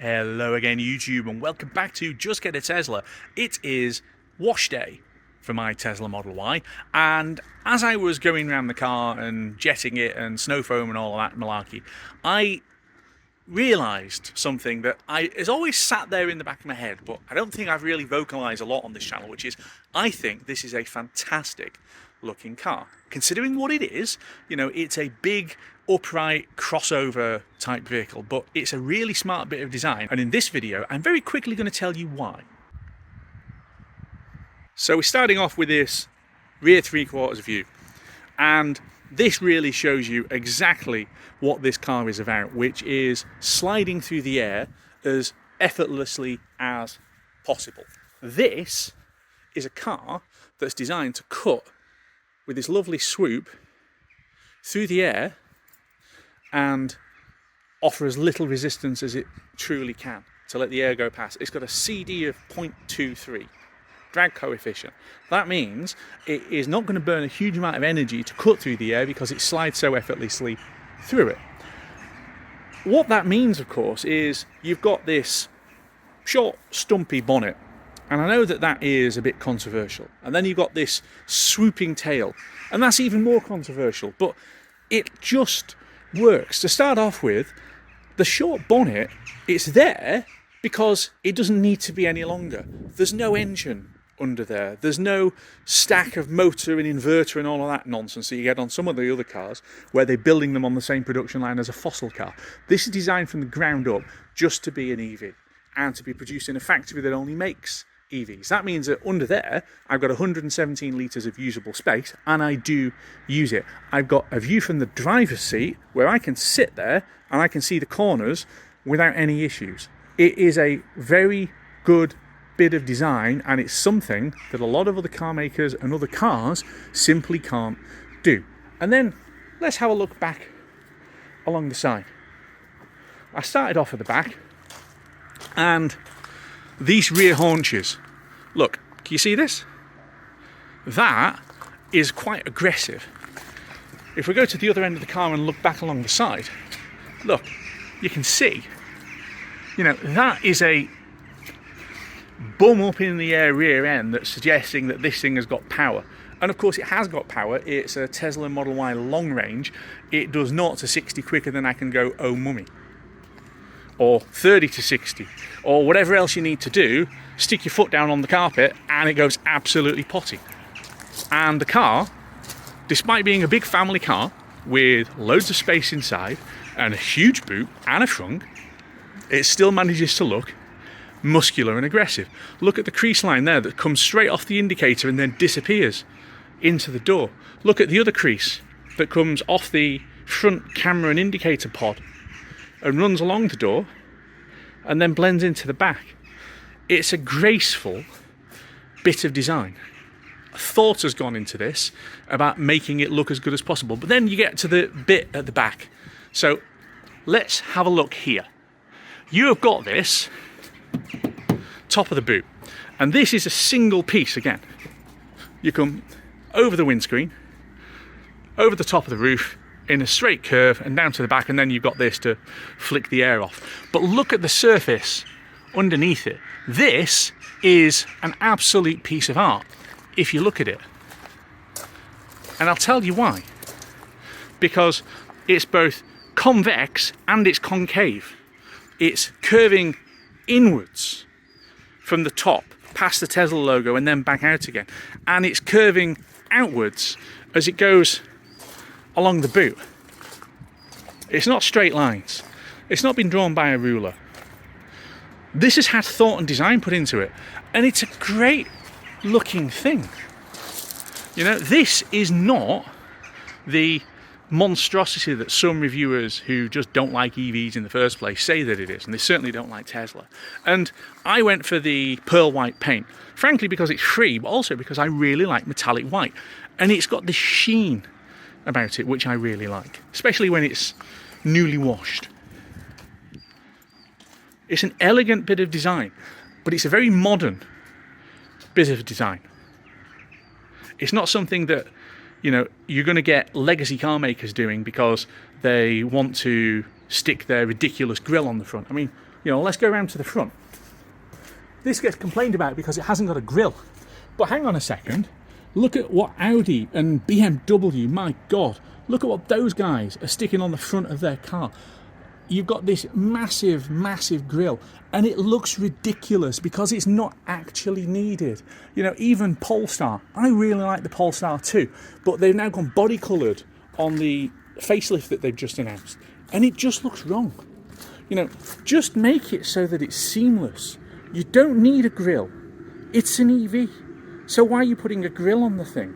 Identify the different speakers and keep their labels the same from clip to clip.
Speaker 1: Hello again, YouTube, and welcome back to Just Get a Tesla. It is wash day for my Tesla Model Y, and as I was going around the car and jetting it and snow foam and all of that malarkey, I realised something that has always sat there in the back of my head, but I don't think I've really vocalised a lot on this channel, which is I think this is a fantastic looking car. Considering what it is, you know, it's a big upright crossover type vehicle, but it's a really smart bit of design, and in this video I'm very quickly going to tell you why. So we're starting off with this rear 3/4 view, and this really shows you exactly what this car is about, which is sliding through the air as effortlessly as possible. This is a car that's designed to cut with this lovely swoop through the air and offer as little resistance as it truly can to let the air go past. It's got a CD of 0.23 drag coefficient. That means it is not going to burn a huge amount of energy to cut through the air because it slides so effortlessly through it. What that means, of course, is you've got this short, stumpy bonnet, and I know that that is a bit controversial. And then you've got this swooping tail, and that's even more controversial, but it just works. To start off with, the short bonnet, it's there because it doesn't need to be any longer. There's no engine under there. There's no stack of motor and inverter and all of that nonsense that you get on some of the other cars where they're building them on the same production line as a fossil car. This is designed from the ground up just to be an EV and to be produced in a factory that only makes EVs. That means that under there I've got 117 litres of usable space, and I do use it. I've got a view from the driver's seat where I can sit there and I can see the corners without any issues. It is a very good bit of design, and it's something that a lot of other car makers and other cars simply can't do. And then let's have a look back along the side. I started off at the back, and these rear haunches, look, can you see this? That is quite aggressive. If we go to the other end of the car and look back along the side, look, you can see, you know, that is a bum up in the air rear end that's suggesting that this thing has got power. And of course it has got power. It's a Tesla Model Y long range. It does 0 to 60 quicker than I can go, oh mummy. Or 30 to 60, or whatever else you need to do. Stick your foot down on the carpet and it goes absolutely potty. And the car, despite being a big family car with loads of space inside and a huge boot and a trunk, it still manages to look muscular and aggressive. Look at the crease line there that comes straight off the indicator and then disappears into the door. Look at the other crease that comes off the front camera and indicator pod and runs along the door and then blends into the back. It's a graceful bit of design. Thought has gone into this about making it look as good as possible, but then you get to the bit at the back. So let's have a look here. You have got this top of the boot, and this is a single piece again. You come over the windscreen, over the top of the roof, in a straight curve and down to the back, and then you've got this to flick the air off. But look at the surface underneath it. This is an absolute piece of art if you look at it. And I'll tell you why. Because it's both convex and it's concave. It's curving inwards from the top past the Tesla logo and then back out again. And it's curving outwards as it goes along the boot. It's not straight lines. It's not been drawn by a ruler. This has had thought and design put into it, and it's a great looking thing. You know, this is not the monstrosity that some reviewers who just don't like EVs in the first place say that it is, and they certainly don't like Tesla. And I went for the pearl white paint, frankly because it's free, but also because I really like metallic white, and it's got this sheen about it which I really like, especially when it's newly washed. It's an elegant bit of design, but it's a very modern bit of design. It's not something that, you know, you're going to get legacy car makers doing because they want to stick their ridiculous grille on the front. I mean, You know, let's go around to the front. This gets complained about because it hasn't got a grille. But hang on a second. Look at what Audi and BMW, my God, look at what those guys are sticking on the front of their car. You've got this massive, massive grille, and it looks ridiculous because it's not actually needed. You know, even Polestar, I really like the Polestar too, but they've now gone body coloured on the facelift that they've just announced, and it just looks wrong. You know, just make it so that it's seamless. You don't need a grille. It's an EV. So why are you putting a grille on the thing?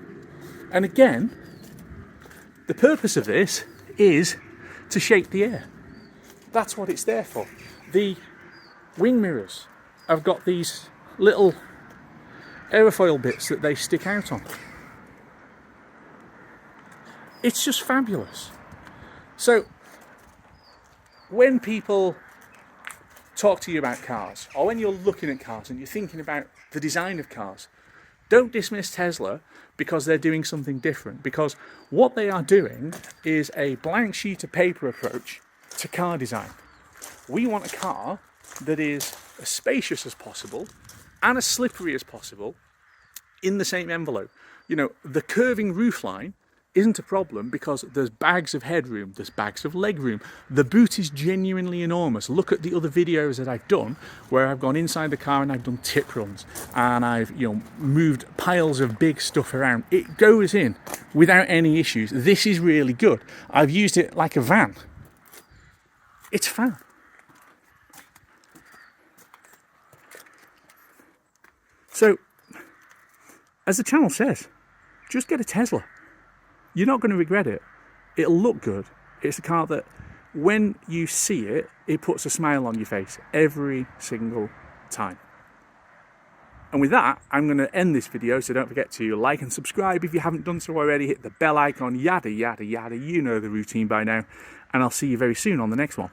Speaker 1: And again, the purpose of this is to shape the air. That's what it's there for. The wing mirrors have got these little aerofoil bits that they stick out on. It's just fabulous. So when people talk to you about cars, or when you're looking at cars and you're thinking about the design of cars, don't dismiss Tesla because they're doing something different. Because what they are doing is a blank sheet of paper approach to car design. We want a car that is as spacious as possible and as slippery as possible in the same envelope. You know, the curving roofline isn't a problem because there's bags of headroom, there's bags of legroom. The boot is genuinely enormous. Look at the other videos that I've done where I've gone inside the car and I've done tip runs and I've, you know, moved piles of big stuff around. It goes in without any issues. This is really good. I've used it like a van. It's fun. So, as the channel says, just get a Tesla. You're not going to regret it. It'll look good. It's a car that, when you see it, it puts a smile on your face every single time. And with that, I'm going to end this video, so don't forget to like and subscribe if you haven't done so already. Hit the bell icon, yada, yada, yada. You know the routine by now. And I'll see you very soon on the next one.